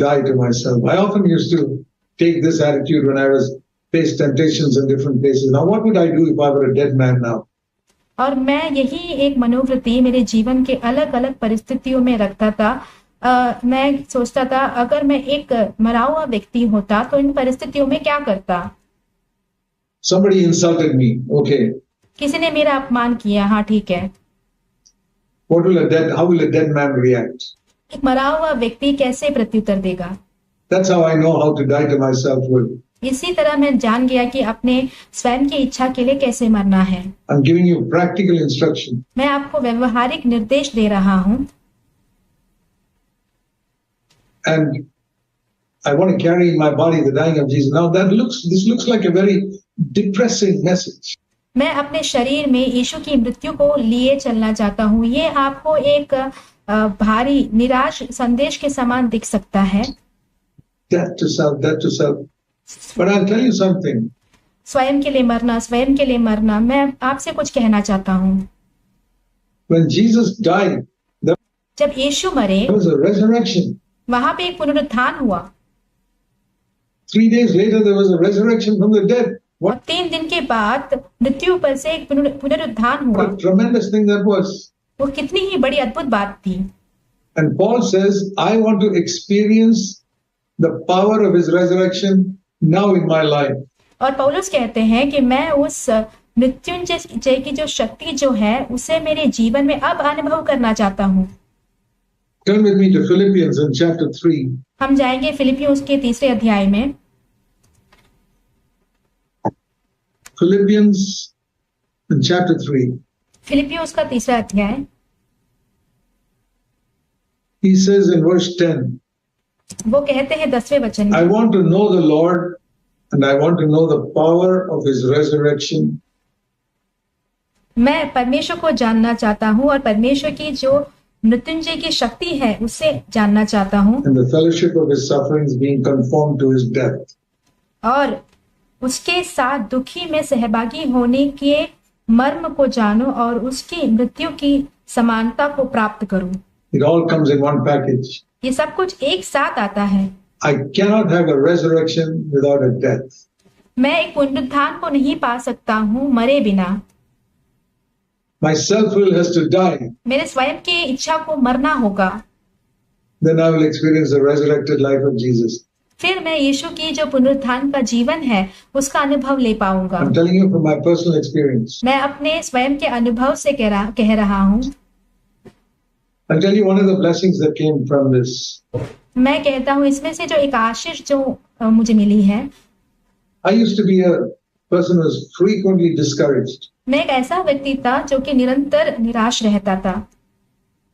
die to myself. I often used to take this attitude when I was faced temptations in different places. Now, what would I do if I were a dead man now? और मैं यही एक मनोवृत्ति मेरे जीवन के अलग अलग परिस्थितियों में रखता था। मैं सोचता था अगर मैं एक मरा हुआ व्यक्ति होता तो इन परिस्थितियों में क्या करता। Somebody insulted me. Okay. किसी ने मेरा अपमान किया, हाँ ठीक है। How will a dead man react? एक मरा हुआ व्यक्ति कैसे प्रत्युत्तर देगा? That's how I know how to die to my self-will. इसी तरह मैं जान गया कि अपने स्वयं की इच्छा के लिए कैसे मरना है। I'm giving you practical instruction. मैं आपको व्यवहारिक निर्देश दे रहा हूँ। And I want to carry in my body the dying of Jesus. Now this looks like a very depressing message. मैं अपने शरीर में यीशु की मृत्यु को लिए चलना चाहता हूँ। ये आपको एक भारी निराश संदेश के समान दिख सकता है। Death to self, death to self. But I'll tell you something. स्वयं के लिए मरना, स्वयं के लिए मरना। मैं आपसे कुछ कहना चाहता हूँ। When Jesus died, जब यीशु मरे, there was a resurrection. वहां पे एक पुनरुत्थान हुआ। 3 days later, there was a resurrection from the dead. और 3 दिन के बाद मृत्यु पर से एक पुनरुत्थान हुआ। What a tremendous thing that was. वो कितनी ही बड़ी अद्भुत बात थी। And Paul says, I want to experience the power of his resurrection now in my life. और पौलुस कहते हैं कि मैं उस मृत्युंजय की जो शक्ति जो है उसे मेरे जीवन में अब अनुभव करना चाहता हूँ। Turn with me to Philippians in chapter 3. हम जाएंगे फिलिपियों के 3 अध्याय में। Philippians in chapter 3. फिलिपियों का 3 अध्याय। He says in verse 10, वो कहते हैं 10वें वचन I में, want to know the Lord and I want to know the power of his resurrection. मैं परमेश्वर को जानना चाहता हूँ और परमेश्वर की जो मृत्युंजय की शक्ति है उसे जानना चाहता हूँ। And the fellowship of his sufferings being conformed to his death. और उसके साथ दुखी में सहभागी होने के मर्म को जानो और उसकी मृत्यु की समानता को प्राप्त करूं। It all comes in one package. ये सब कुछ एक साथ आता है। I cannot have a resurrection without a death. मैं एक पुनरुत्थान को नहीं पा सकता हूँ मरे बिना। My self-will has to die. मेरे स्वयं की इच्छा को मरना होगा। Then I will experience the resurrected life of Jesus. फिर मैं यीशु की जो पुनरुत्थान का जीवन है उसका अनुभव ले पाऊंगा। I'm telling you from my personal experience. मैं अपने स्वयं के अनुभव से कह रहा हूँ। I'll tell you one of the blessings that came from this. मैं कहता हूँ इसमें से जो एक आशीष जो मुझे मिली है। I used to be a person who was frequently discouraged. मैं एक ऐसा व्यक्ति था जो कि निरंतर निराश रहता था।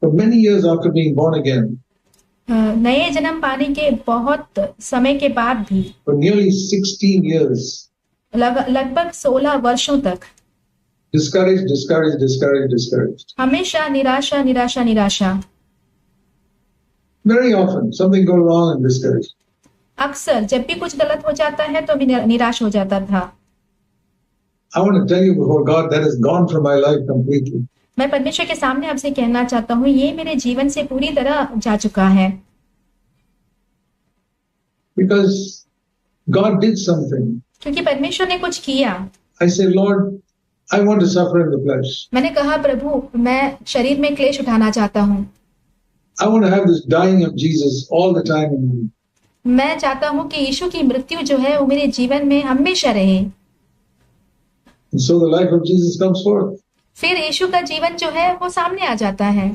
For many years after being born again. नए जन्म पाने के बहुत समय के बाद भी। For nearly 16 years. लगभग 16 वर्षों तक। Discouraged. हमेशा निराशा निराशा निराशा। Very often something go wrong and discouraged. अक्सर जब भी कुछ गलत हो जाता है तो निराश हो जाता था। I want to tell you before God that has gone from my life completely. मैं परमेश्वर के सामने आपसे कहना चाहता हूँ ये मेरे जीवन से पूरी तरह जा चुका है। Because God did something. क्योंकि परमेश्वर ने कुछ किया। I said, Lord, I want to suffer in the flesh. मैंने कहा प्रभु मैं शरीर में क्लेश उठाना चाहता हूँ। I want to have this dying of Jesus all the time in me. मैं चाहता हूँ कि यीशु की मृत्यु जो है वो मेरे जीवन में हमेशा रहे। And so the life of Jesus comes forth. फिर यीशु का जीवन जो है वो सामने आ जाता है।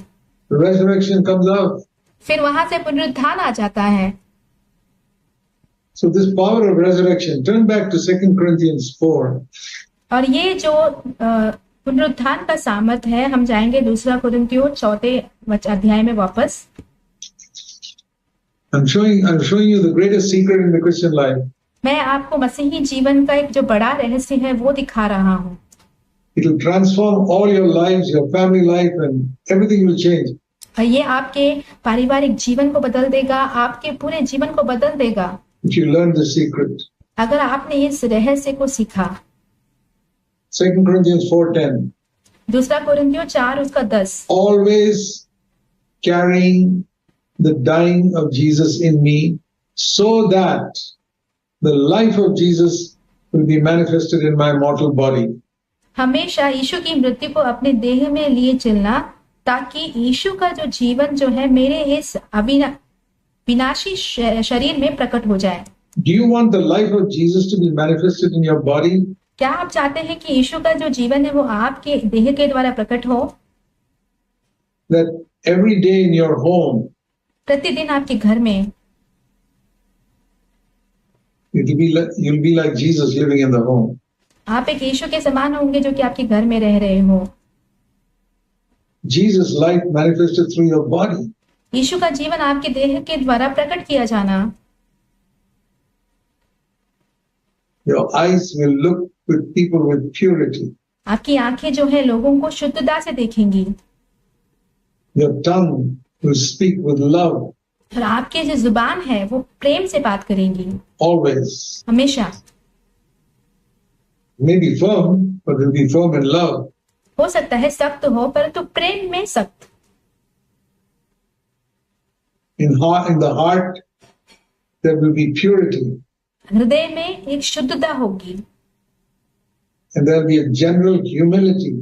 The resurrection comes out. फिर वहां से पुनरुत्थान आ जाता है। So this power of resurrection, turn back to 2 Corinthians 4. और ये जो पुनरुत्थान का सामर्थ है हम जाएंगे 2 कुरिन्थियों 4 अध्याय में वापस। I'm showing you the greatest secret in the Christian life. मैं आपको मसीही जीवन का एक जो बड़ा रहस्य है वो दिखा रहा हूँ। It will transform all your lives, your family life, and everything will change. और ये आपके पारिवारिक जीवन को बदल देगा, आपके पूरे जीवन को बदल देगा। If you learn the secret. अगर आपने इस रहस्य को सीखा। 2 Corinthians 4:10. 2 कुरिन्थियों 4 उसका 10। Always carrying the dying of Jesus in me, so that the life of Jesus will be manifested in my mortal body. हमेशा यीशु की मृत्यु को अपने देह में लिए चलना, ताकि यीशु का जो जीवन जो है मेरे इस विनाशी शरीर में प्रकट हो जाए। Do you want the life of Jesus to be manifested in your body? क्या आप चाहते हैं कि यीशु का जो जीवन है वो आपके देह के द्वारा प्रकट हो? That every day in your home, प्रतिदिन आपके घर में you'll be like Jesus living in the home. आप एक यीशु के समान होंगे जो कि आपके घर में रह रहे हो। Jesus' life manifested through your body. यीशु का जीवन आपके देह के द्वारा प्रकट किया जाना। Your eyes will look with people with purity. आपकी आंखें जो है लोगों को शुद्धता से देखेंगी। Your tongue will speak with love. और आपकी जो जुबान है वो प्रेम से बात करेंगी। Always. हमेशा। May be firm, but will be firm in love. हो सकता है सख्त हो, परंतु प्रेम में सख्त। In the heart, there will be purity. हृदय में एक शुद्धता होगी। And there will be a general humility.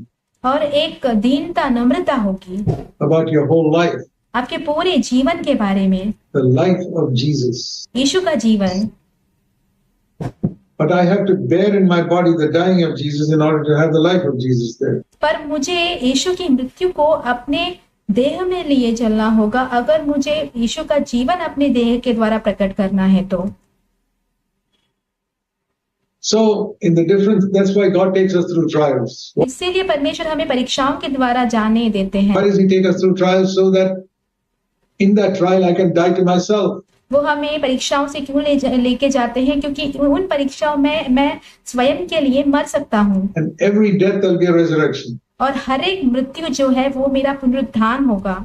और एक दीनता, नम्रता होगी। About your whole life. आपके पूरे जीवन के बारे में। The life of Jesus. यीशु का जीवन। But I have to bear in my body the dying of Jesus in order to have the life of Jesus there. पर मुझे यीशु की मृत्यु को अपने देह में लिए चलना होगा, अगर मुझे यीशु का जीवन अपने देह के द्वारा प्रकट करना है तो। So in the difference, that's why God takes us through trials. इसीलिए परमेश्वर हमें परीक्षाओं के द्वारा जाने देते हैं। Why does He take us through trials? So that in that trial I can die to myself. वो हमें परीक्षाओं से क्यों लेके जाते हैं? क्योंकि उन परीक्षाओं में मैं स्वयं के लिए मर सकता हूँ। And every death there'll be a resurrection. और हर एक मृत्यु जो है वो मेरा पुनरुत्थान होगा।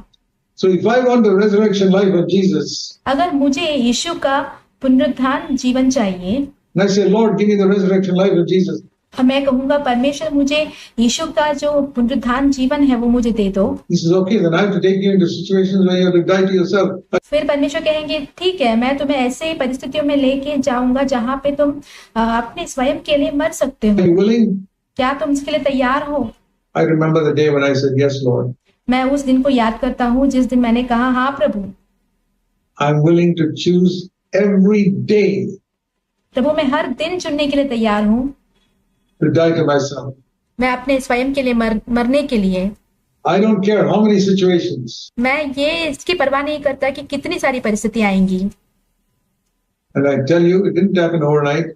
So if I want the resurrection life of Jesus, अगर मुझे यीशु का पुनरुत्थान जीवन चाहिए, and I say, Lord, give me the resurrection life of Jesus. मैं कहूंगा परमेश्वर मुझे यीशु का जो पुनरुत्थान जीवन है वो मुझे दे दो। He says, okay, then I have to take you into situations where you have to die to yourself. फिर परमेश्वर कहेंगे ठीक है, मैं तुम्हें ऐसे परिस्थितियों में लेके जाऊंगा जहाँ पे तुम अपने स्वयं के लिए मर सकते Are हो। you willing? क्या तुम इसके लिए तैयार हो? I remember the day when I said, yes, Lord. मैं उस दिन को याद करता हूँ जिस दिन मैंने कहा हाँ प्रभु। I'm willing to choose every day प्रभु मैं हर दिन चुनने के लिए तैयार हूँ। to die to myself. मैं अपने स्वयं के लिए मरने के लिए। I don't care how many situations. मैं ये इसकी परवाह नहीं करता कि कितनी सारी परिस्थितियां आएंगी। And I tell you, it didn't happen overnight.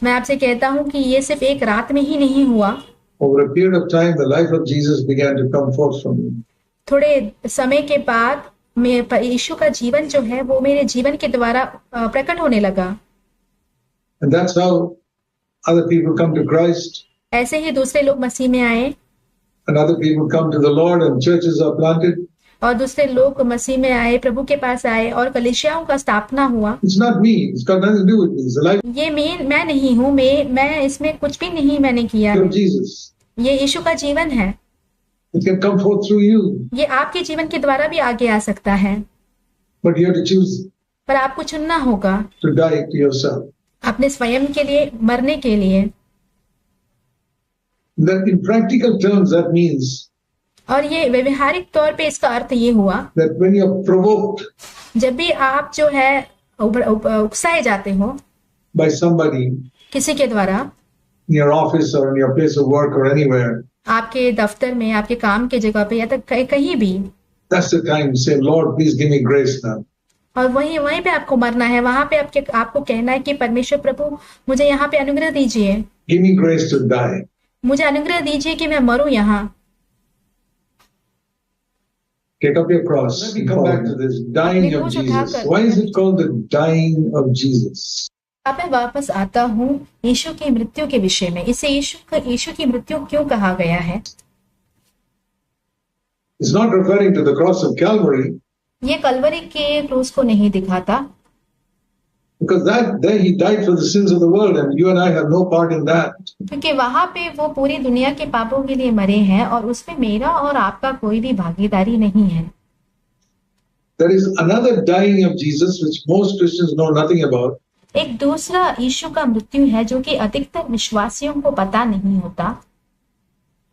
मैं आपसे कहता हूँ कि ये सिर्फ एक रात में ही नहीं हुआ। Over a period of time, the life of Jesus began to come forth from me. थोड़े समय के बाद यीशु का जीवन जो है वो मेरे जीवन के द्वारा प्रकट होने लगा। And that's how other people come to Christ. ऐसे ही दूसरे लोग मसीह में आए। And other people come to the Lord and churches are planted. और दूसरे लोग मसीह में आए, प्रभु के पास आए और कलीसियाओं का स्थापना हुआ। It's not me. It's got nothing to do with me. It's the life ये मैं नहीं हूँ, मैं इसमें कुछ भी नहीं मैंने किया। of Jesus. ये यीशु का जीवन है। It can come forth through you. ये आपके जीवन के द्वारा भी आगे आ सकता है। But you have to choose पर आपको चुनना होगा to die to yourself. अपने स्वयं के लिए मरने के लिए। That in practical terms, that means और ये व्यवहारिक तौर पे इसका अर्थ ये हुआ that when you're provoked जब भी आप जो है उकसाए जाते हो by somebody किसी के द्वारा, in your office or in your place of work or anywhere, आपके दफ्तर में, आपके काम के जगह पे या तक कहीं भी, that's the time to say, Lord, please give me grace now. और वहीं पे आपको मरना है। वहां पे आपको कहना है कि परमेश्वर प्रभु मुझे यहाँ पे अनुग्रह दीजिए। Give me grace to die. मुझे अनुग्रह दीजिए कि मैं मरूं यहाँ। Take up your cross. Let me come back to this dying of Jesus. Why is it called the dying of Jesus? अब मैं वापस आता हूँ यीशु की मृत्यु के विषय में। इसे यीशु की मृत्यु क्यों कहा गया है? It's not referring to the cross of Calvary. ये कलवरी के क्रूस को नहीं दिखाता, because there he died for the sins of the world and you and I have no part in that. क्योंकि वहां पे वो पूरी दुनिया के पापों के लिए मरे हैं और उसमें मेरा और आपका कोई भी भागीदारी नहीं है। There is another dying of Jesus which most Christians know nothing about. एक दूसरा यीशु का मृत्यु है जो कि अधिकतर विश्वासियों को पता नहीं होता।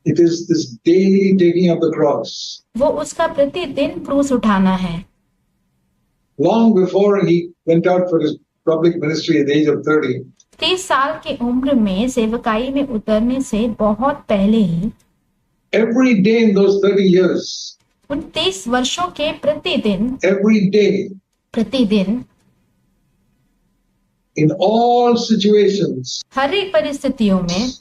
It is this daily taking of the cross. वो उसका प्रतिदिन क्रूस उठाना है। Long before he went out for his public ministry at the age of 30, 30 साल की उम्र में सेवकाई में उतरने से बहुत पहले ही every day in those 30 years, उन 30 वर्षों के प्रतिदिन in all situations, हर एक परिस्थितियों में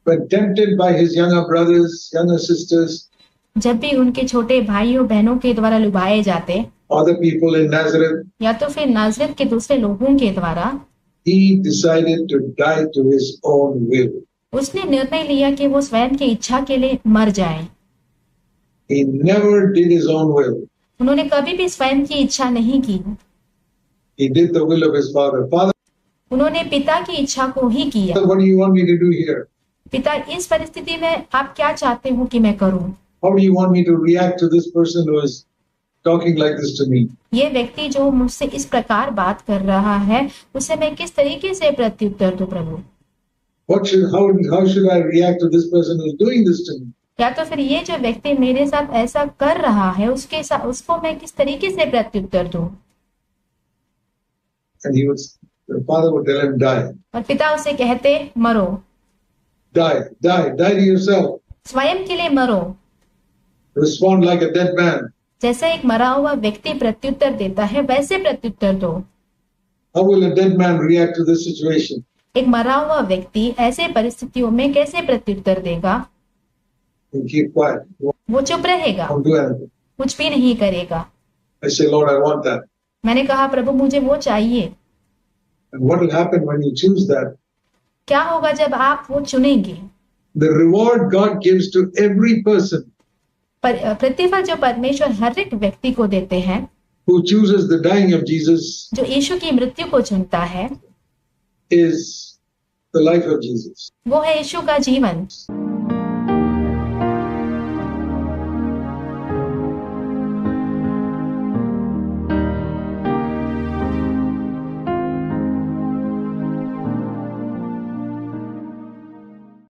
when tempted by his younger brothers, younger sisters, जब भी उनके छोटे भाइयों बहनों के द्वारा लुभाए जाते, other people in Nazareth, या तो फिर नाजरत के दूसरे लोगों के द्वारा, he decided to die to his own will. उसने निर्णय लिया कि वो स्वयं की इच्छा के लिए मर जाए। He never did his own will. उन्होंने कभी भी स्वयं की इच्छा नहीं की। He did the will of his father. Father, उन्होंने पिता की इच्छा को ही किया। what do you want me to do here? पिता, इस परिस्थिति में आप क्या चाहते हो कि मैं करूं? How do you want me to react to this person who is talking like this to me? ये व्यक्ति जो मुझसे इस प्रकार बात कर रहा है, उसे मैं किस तरीके से प्रत्युत्तर दूं प्रभु? How should I react to this person who is doing this to me? या तो फिर ये जो व्यक्ति मेरे साथ ऐसा कर रहा है, उसको मैं किस तरीके से प्रत्युत्तर दूं? And the father would tell him, die. और पिता उसे कहते, मरो, Die to yourself. स्वयं के लिए मरो। Respond like a dead man. जैसे एक मरा हुआ व्यक्ति प्रत्युत्तर देता है, वैसे प्रत्युत्तर दो। How will a dead man react to this situation? एक मरा हुआ व्यक्ति ऐसे परिस्थितियों में कैसे प्रत्युत्तर देगा? He'll keep quiet. वो चुप रहेगा, Won't do anything. कुछ भी नहीं करेगा। I say, Lord, I want that. मैंने कहा, प्रभु मुझे वो चाहिए। And what will happen when you choose that? क्या होगा जब आप वो चुनेंगे? The reward God gives to every person प्रतिफल जो परमेश्वर हर एक व्यक्ति को देते हैं, who chooses the dying of Jesus, जो यीशु की मृत्यु को चुनता है, is the life of Jesus. वो है यीशु का जीवन।